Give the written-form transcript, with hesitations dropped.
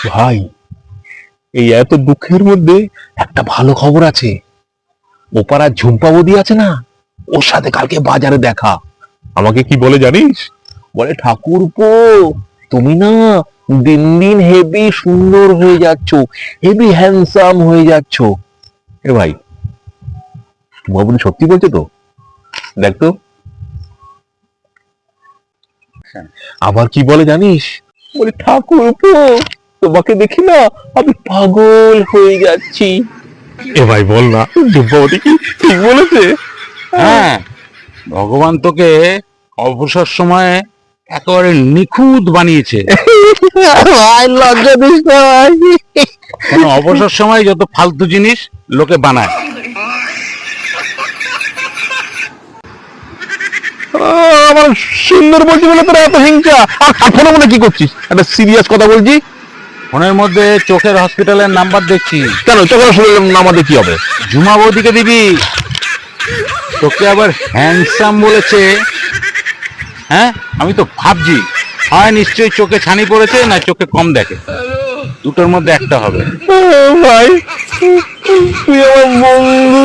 ভাই, এই এত দুঃখের মধ্যে একটা ভালো খবর আছে। ওপাড়ার ঝুম্পা বৌদি আছে না, ওর সাথে কালকে বাজারে দেখা। আমাকে কি বলে জানিস? বলে, ঠাকুরপো, তুমি না দিন দিন হেভি সুন্দর হয়ে যাচ্ছ, হেভি হ্যান্ডসাম হয়ে যাচ্ছ। এ ভাই, ঝুম্পা বৌদি সত্যি বলছে তো? দেখ তো। আবার কি বলে জানিস? বলে, ঠাকুরপো, তোমাকে দেখি না আমি পাগল হয়ে যাচ্ছি। এ ভাই বল না, ঝুম্পাবতী কি ঠিক বলেছে? হ্যাঁ, ভগবান তোকে অবসর সময়ে একেবারে নিখুঁত বানিয়েছে। ভাই লজ্জা দিস না ভাই। কেন, অবসর সময় যত ফালতু জিনিস লোকে বানায়। আমার সুন্দর বলছি বলে তোরা এত হিংসা। আর ফোনে মনে কি করছিস? একটা সিরিয়াস কথা বলছি। ফোনের মধ্যে চোখের হসপিটালের নাম্বার দেখছি। কেন চোখের শুনলাম আমাদের কি হবে? ঝুমা বৌদিকে দিবি। তোকে আবার হ্যান্ডসাম বলেছে। হ্যাঁ, আমি তো ভাবছি হয় নিশ্চয়ই চোখে ছানি পড়েছে, না চোখে কম দেখে। দুটোর মধ্যে একটা হবে। ভাই, তুই আমার বন্ধু।